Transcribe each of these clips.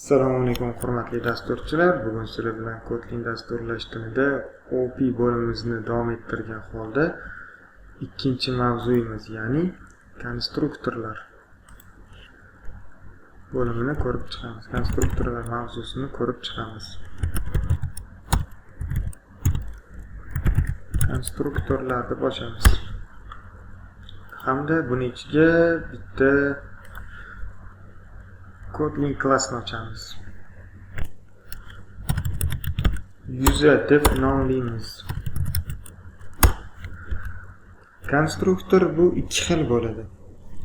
Assalomu alaykum hurmatli dasturchilar. Bugun sizlar bilan Kotlin dasturlash tilida OP bo'limimizni davom ettirgan holda ikkinchi mavzuyimiz, ya'ni konstruktorlar bo'limini ko'rib chiqamiz. Konstruktorlar mavzusini ko'rib chiqamiz. Konstruktorlarni ochamiz. Hamda buni ichiga bitta Kotlin klassni ochamiz. User deb nomlaymiz. Konstruktor bu ikki xil bo'ladi.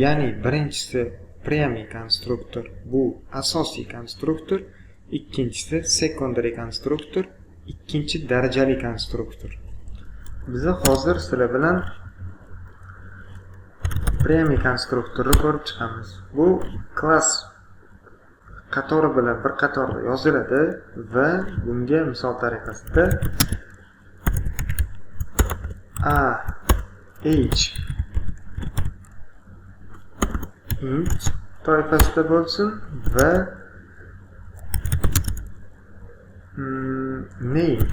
Ya'ni birinchisi primary konstruktor, bu asosiy konstruktor, ikkinchisi secondary konstruktor, ikkinchi darajali konstruktor. Biz hozir sizlar bilan primary konstruktorni ko'rib chiqamiz. Bu klass qatori bilan bir qatorda yoziladi va bunga misol tariqasida age int toifasida bo'lsin va name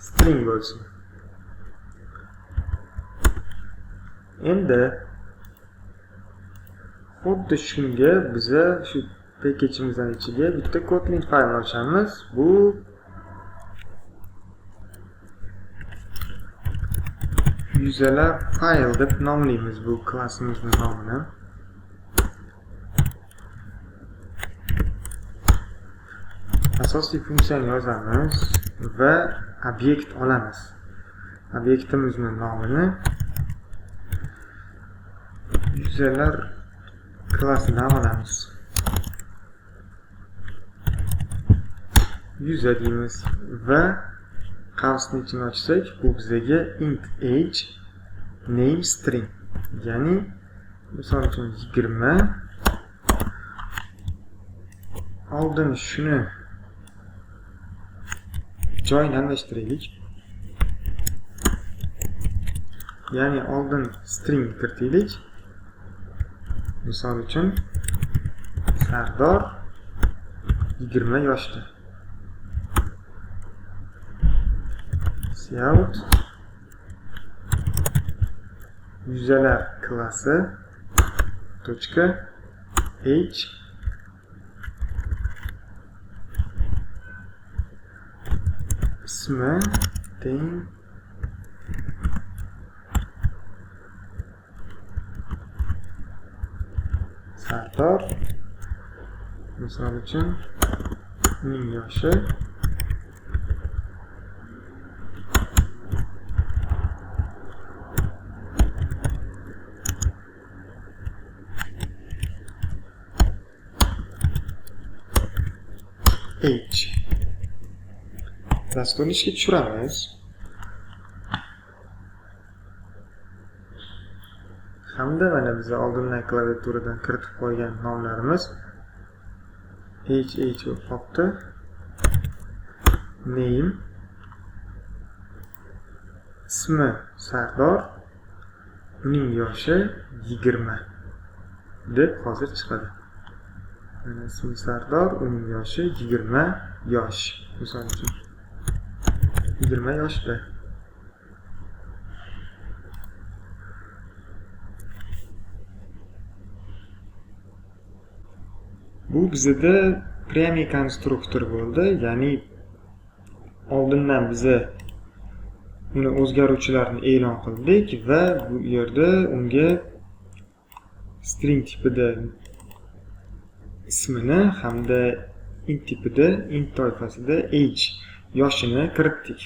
string bo'lsin. Endi xuddi shunga biza shu package-imizning ichiga bitta Kotlin faylni ochamiz. Bu userlar file deb nomlaymiz bu klassimizning nomini. Asosiy funksiyani yozamiz va obyekt olamiz. Obyektimizning nomini userlar klassidan olamiz. User deymiz va qavsni ichini ochsak, bu bizga int age name string, ya'ni misol uchun 20. Oldin shuni joyini almashtiraylik. Ya'ni oldin string kiritaylik. Misol uchun Sardor 20 yoshda. Cout userlar klassi tochka age ismi teng Sardor, misol uchun uning yoshi age. Dasturni ishga tushiramiz. Hamda mana biz oldindan klaviaturadan kiritib qo'ygan nomlarimiz age bo'lib qolibdi. Name ismi Sardor, uning yoshi 20 deb hozir chiqadi. Mana ismi Sardor, uning yoshi 20 yosh. Misol uchun 20 yoshda. Bu bizda primary konstruktor bo'ldi, ya'ni oldindan biza uni o'zgaruvchilarni e'lon qildik va bu yerda unga string tipida ismini hamda int tipida int toifasida age yoshini kiritdik.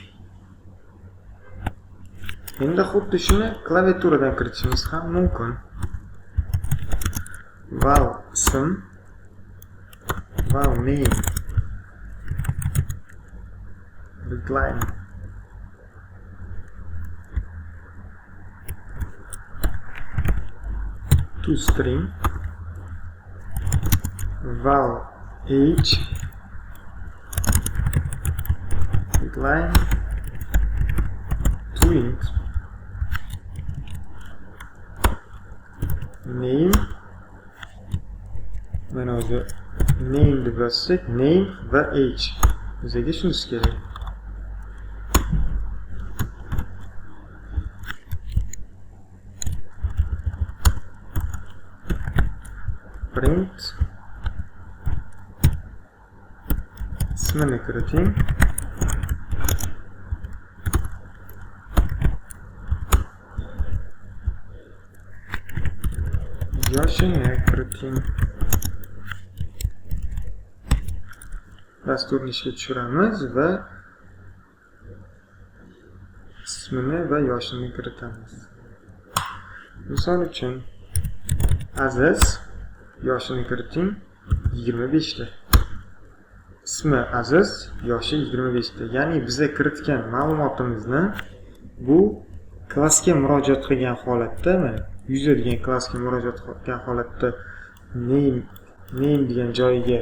Endi xuddi shuni klaviaturadan kiritishimiz ham mumkin. Val ism, val name, readline, toString, val age, readline, toInt, name mana o'zi name deb yozsak, name va age bizga shunisi kerak. Print ismini kiriting. Yoshini kiriting. Dasturni ishga tushiramiz va ismini va yoshini kiritamiz. Misol uchun Aziz, yoshini kiriting 25 ta. Ismi Aziz, yoshi 25 ta. Ya'ni biza kiritgan ma'lumotimizni bu klassga murojaat qilgan holatda, mana user degan klassga murojaat qilgan holatda name degan joyiga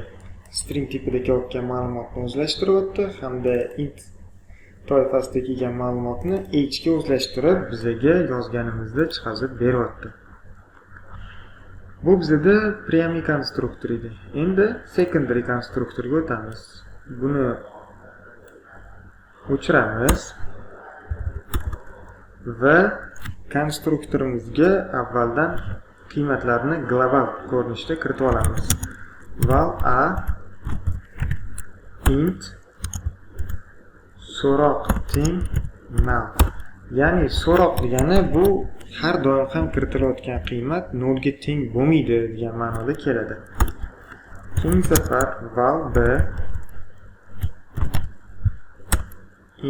string tipida kelgan ma'lumotni o'zlashtiryapti hamda int toifasida kelgan ma'lumotni age ga o'zlashtirib bizaga yozganimizda chiqarib beryapti. Bu bizda primary konstruktor edi. Endi secondary konstruktorga o'tamiz. Buni o'chiramiz va konstruktorimizga avvaldan qiymatlarni global ko'rinishda kiritib olamiz. Val a int so'roq teng null. Ya'ni so'roq degani bu har doim ham kiritilayotgan qiymat 0 ga teng bo'lmaydi degan ma'noda keladi. Keyingi safar val b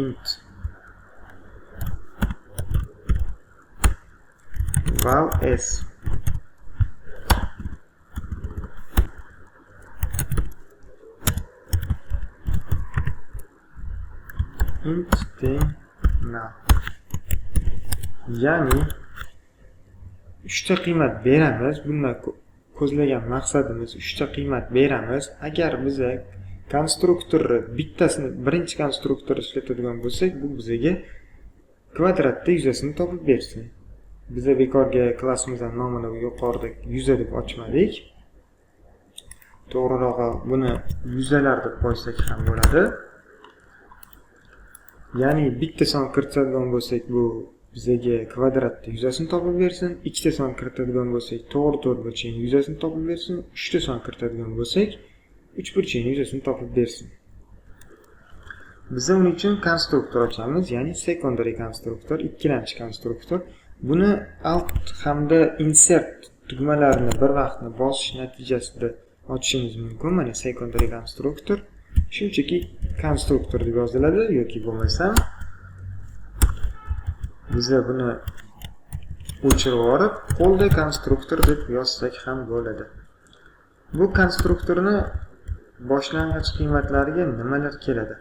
int val s int teng null. Ya'ni 3 ta qiymat beramiz. Bundan ko'zlagan maqsadimiz 3 ta qiymat beramiz. Agar biza konstruktorni bittasini birinchi konstruktorni ishlatadigan bo'lsak, bu bizga kvadratda yuzasini topib bersin. Biza bekorga klassimizning nomini yuqorida yuza deb ochmadik. To'g'rirog'i buni yuzalar deb qo'ysak ham bo'ladi. Ya'ni bitta son kiritadigan bo'lsak, bu bizga kvadratda yuzasini topib bersin. Ikkita son kiritadigan bo'lsak, to'g'ri burchakning yuzasini topib bersin. Uchta son kiritadigan bo'lsak, uch burchakning yuzasini topib bersin. Biz uning uchun konstruktor ochamiz, ya'ni secondary konstruktor, ikkilamchi konstruktor. Buni alt hamda insert tugmalarini bir vaqtda bosish natijasida ochishimiz mumkin. Mana secondary konstruktor shunchaki konstruktor deb yoziladi yoki bo'lmasa biz buni o'chirib yuborib, qo'lda konstruktor deb yozsak ham bo'ladi. Bu konstruktorni boshlang'ich qiymatlariga nimalar keladi?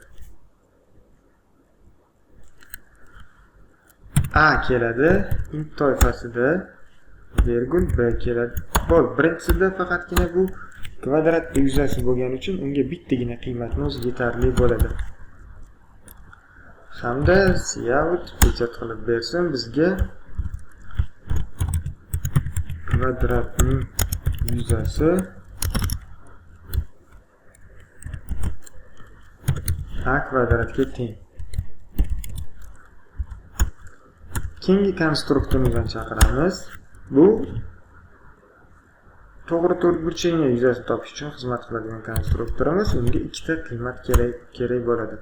A keladi, int toifasida virgul b keladi. Bo'l, birinchisida faqatgina bu kvadratda yuzasi bo'lgani uchun unga bittagina qiymatni o'zi yetarli bo'ladi. Hamda cout pechat qilib bersin bizga kvadratning yuzasi a kvadratga teng. Keyingi konstruktorimizni chaqiramiz. Bu to'g'ri to'rtburchakning yuzasini topish uchun xizmat qiladigan konstruktorimiz. Unga ikkita qiymat kerak bo'ladi.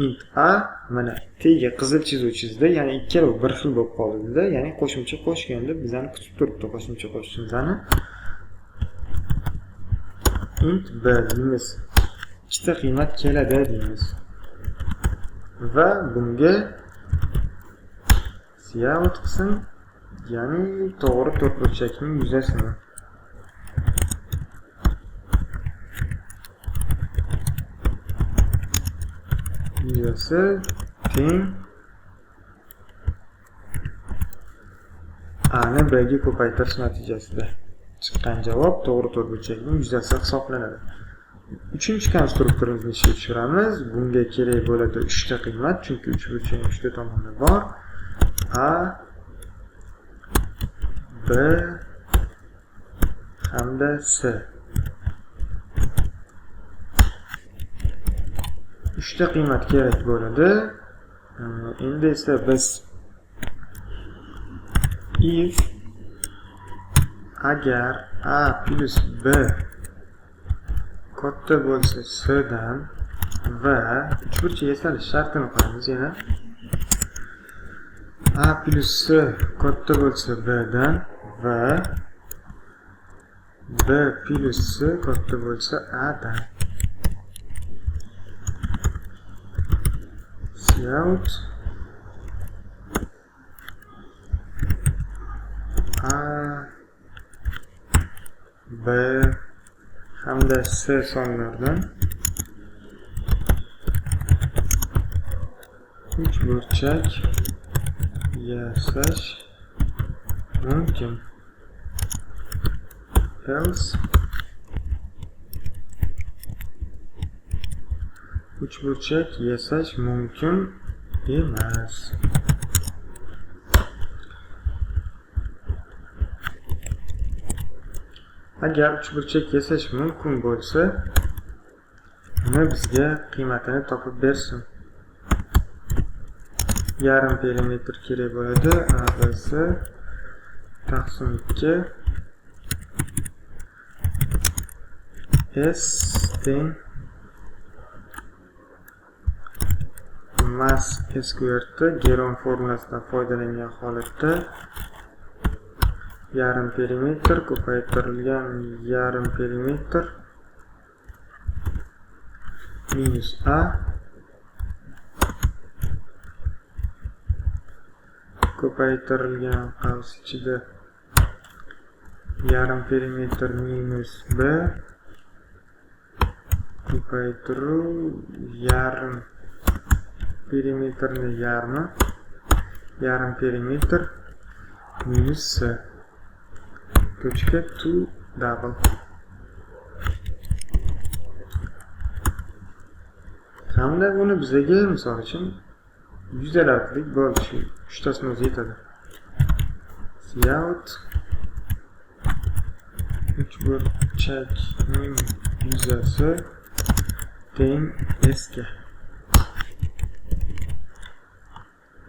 Int a mana tega qizil chizuv chizdi, ya'ni ikkalovi bir xil bo'lib qoldi-da, ya'ni qo'shimcha qo'shganda bizani kutib turibdi qo'shimcha qo'shishimizni. Int b deymiz. Ikkita qiymat keladi deymiz. Va bunga cout qism, ya'ni to'g'ri to'rtburchakning yuzasini yuzasi teng a ni b ga ko'paytirish natijasida chiqqan javob to'g'ri to'rtburchakning yuzasi hisoblanadi. Uchinchi konstruktorimizni ishga tushiramiz. Bunga kerak bo'ladi 3 ta qiymat, chunki 3 burchakning 3 ta tomoni bor. A, B hamda S. 3 ta qiymat kerak bo'ladi. Endi esa biz if agar a plus b katta bo'lsa s dan va uchburchak yasalish shartini qo'yamiz yana. A plus S katta bo'lsa B dan va B plus S katta bo'lsa A dan. Cout A B hamda S sonlardan uchburchak yasash mumkin. Else uchburchak yasash mumkin emas. Agar uchburchak yasash mumkin bo'lsa, uni bizga qiymatini topib bersin. Yarim perimetr kerak bo'ladi. ABC taqsim 2 S teng mass squared Geron formulasidan foydalangan holatda yarim perimetr ko'paytirilgan yarim perimetr minus A ko'paytirilgan qavs ichida yarim perimetr minus B ko'paytiruv yarim perimetrni yarim perimetr minus S tochka 2 double. Hamda buni bizga misol uchun yuzalarlik bo'lishi 3 tasini o'zi yetadi. Cout uchburchakning yuzasi teng S ga.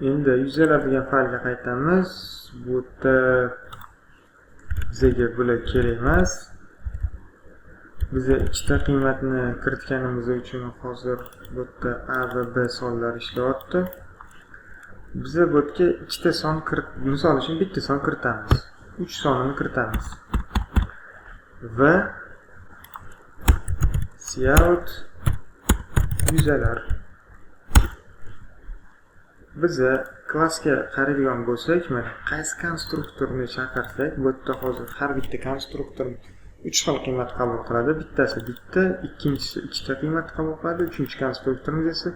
Endi yuzalar degan faylga qaytamiz. Bu yerda bizga bular kerak emas. Biz ikkita qiymatni kiritganimiz uchun hozir bu yerda A va B sonlari ishlayapti. Biz bu yerga ikkita son misol uchun bitta son kiritamiz. 3 sonini kiritamiz. Va cout yuzalar. Biz klassga qaraydigan bo'lsak, mana qaysi konstruktorni chaqirsak, bu yerda hozir har bitta konstruktor 3 xil qiymat qabul qiladi. Bittasi bitta, ikkinchisi ikkita qiymat qabul qiladi, uchinchi konstruktorimiz esa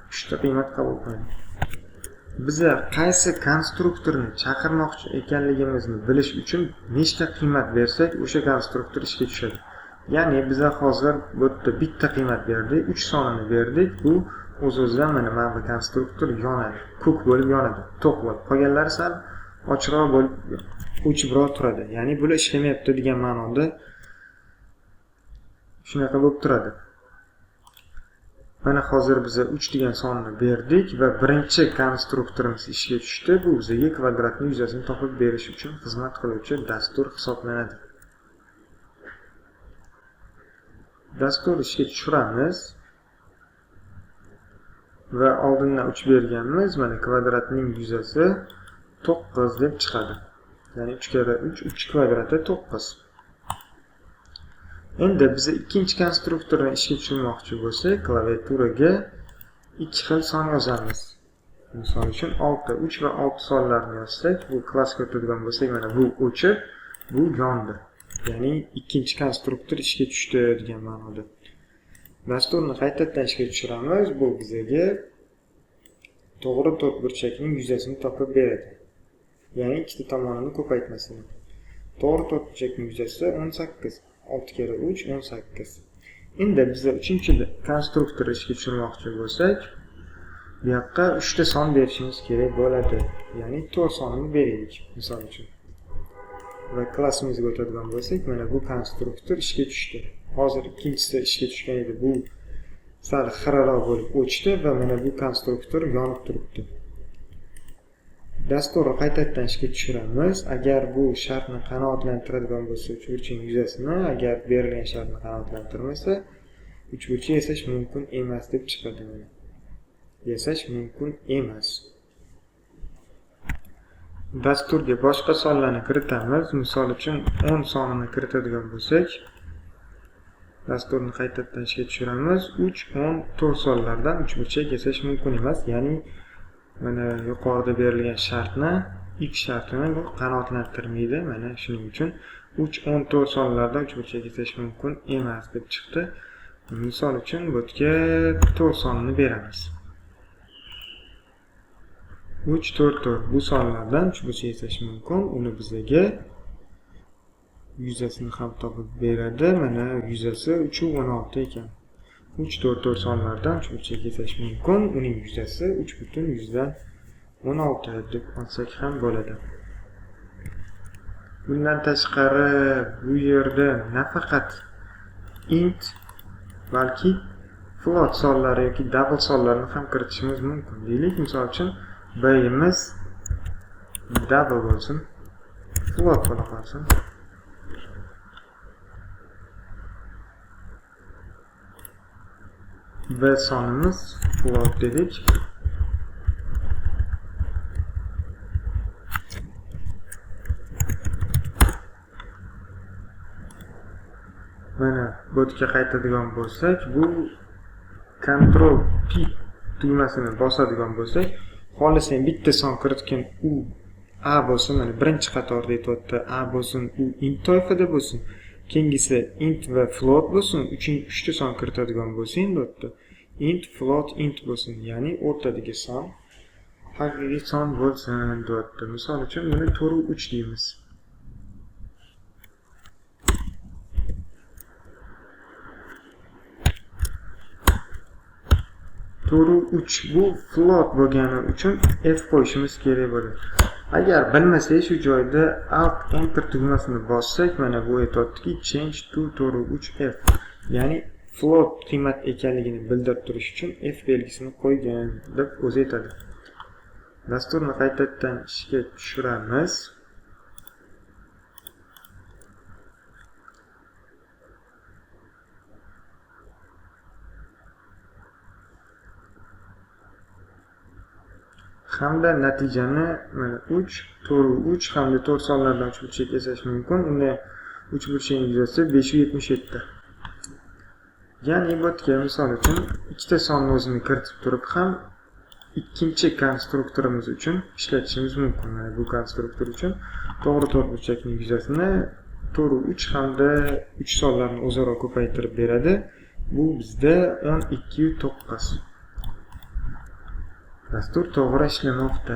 3 ta qiymat qabul qiladi. Biz qaysi konstruktorni chaqirmoqchi ekanligimizni bilish uchun nechta qiymat bersak, o'sha konstruktor ishga tushadi. Ya'ni biz hozir bu yerda bitta qiymat berdik, 3 sonini berdik. Bu o'z-o'zidan mana bu konstruktor yonadi, ko'k bo'lib yonadi, to'q bo'lib. Qolganlari sal ochiqroq bo'lib o'chibroq turadi. Ya'ni bular ishlamayapti degan ma'noda shunaqa bo'lib turadi. Mana hozir biz 3 degan sonni berdik va birinchi konstruktorimiz ishga tushdi. Bu bizga kvadratning yuzasini topib berish uchun xizmat qiluvchi dastur hisoblanadi. Dastur ishga tushiramiz va oldindan 3 berganmiz. Mana kvadratning yuzasi 9 deb chiqadi. Ya'ni 3 kere 3 3 kvadrati 9. Endi biz ikkinchi konstruktorni ishga tushirmoqchi bo'lsak, klaviaturaga 2 xil son yozamiz. Misol uchun 6, 3 va 6 sonlarni yozsak, bu klassga o'tadigan bo'lsak, mana bu o'chib, bu yondi. Ya'ni ikkinchi konstruktor ishga tushdi degan ma'noda. Dasturni qaytadan ishga tushiramiz. Bu bizga to'g'ri to'rtburchakning yuzasini topib beradi. Ya'ni ikkita tomonini ko'paytmasini. To'g'ri to'rtburchakning yuzasi 18. 6 kere 3 18. Endi biz 3-chi konstruktor ishga tushirmoqchi bo'lsak, bu yoqqa 3 ta son berishimiz kerak bo'ladi. Ya'ni 4 sonini beraylik, misol uchun. Va klassimizga o'tadigan bo'lsak, mana bu konstruktor ishga tushdi. Hozir ikkinchisi ishga tushgan edi. Bu sal xiraroq bo'lib o'chdi va mana bu konstruktor yonib turibdi. Dasturni qaytadan ishga tushiramiz. Agar bu shartni qanoatlantiradigan bo'lsa, uchburchak yuzasini, agar berilgan shartni qanoatlantirmasa, uchburchak yasash mumkin emas deb chiqadi. Mana yasash mumkin emas. Dasturga boshqa sonlarni kiritamiz. Misol uchun 10 sonini kiritadigan bo'lsak, dasturni qaytadan ishga tushiramiz. 3, 10, 4 sonlardan uchburchak yasash mumkin emas. Ya'ni mana yuqorida berilgan shartni, x shartini bu qanoatlantirmaydi. Mana shuning uchun 3, 10, 4 sonlardan uchburchak yasash mumkin emas deb chiqdi. Misol uchun bu yerga 4 sonini beramiz. 3, 4, 4 bu sonlardan uchburchak yasash mumkin. Uni bizga yuzasini ham topib beradi. Mana yuzasi 3 u 16 ekan. 3, 4, 4 sonlardan uchburchak yasash mumkin. Uning yuzasi 3,16 deb olsak ham bo'ladi. Bundan tashqari bu yerda nafaqat int balki float sonlari yoki double sonlarni ham kiritishimiz mumkin. Deylik, misol uchun b'imiz double bo'lsin, float bo'la qolsin. B sonimiz float dedik. Mana bu yerga qaytadigan bo'lsak, bu Ctrl P tugmasini bosadigan bo'lsak, xohlasak bitta son kiritgan u A bo'lsin, mana birinchi qatorda aytyapti, A bo'lsin, u int toifada bo'lsin. Keyingisi int va float bo'lsin, 3ta son kiritadigan bo'lsa, endi o'tdi. Int, float, int bo'lsin, ya'ni o'rtadagi son haqiqiy son bo'lsin deyapti. Misol uchun buni 4,3 deymiz. Bu float bo'lgani uchun f qo'yishimiz kerak bo'ladi. Agar bilmasak, shu joyda alt enter tugmasini bossak, mana bu aytayotdiki change to 4,3f. Ya'ni float qiymat ekanligini bildirib turish uchun f belgisini qo'ygan deb o'zi aytadi. Dasturni qaytadan ishga tushiramiz. Hamda natijani 3, 4,3 hamda 4 sonlardan uchburchak yasash mumkin. Unda uchburchak yuzasi 577. Ya'ni bu yerga misol uchun ikkita sonni o'zini kiritib turib ham ikkinchi konstruktorimiz uchun ishlatishimiz mumkin. Mana bu konstruktor uchun to'g'ri to'rtburchakning yuzasini 4,3 hamda 3 sonlarni o'zaro ko'paytirib beradi. Bu bizda 12,9. Dastur to'g'ri ishlamoqda.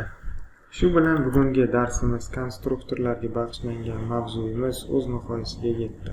Shu bilan bugungi darsimiz konstruktorlarga bag'ishlangan mavzuyimiz o'z nihoyasiga yetdi.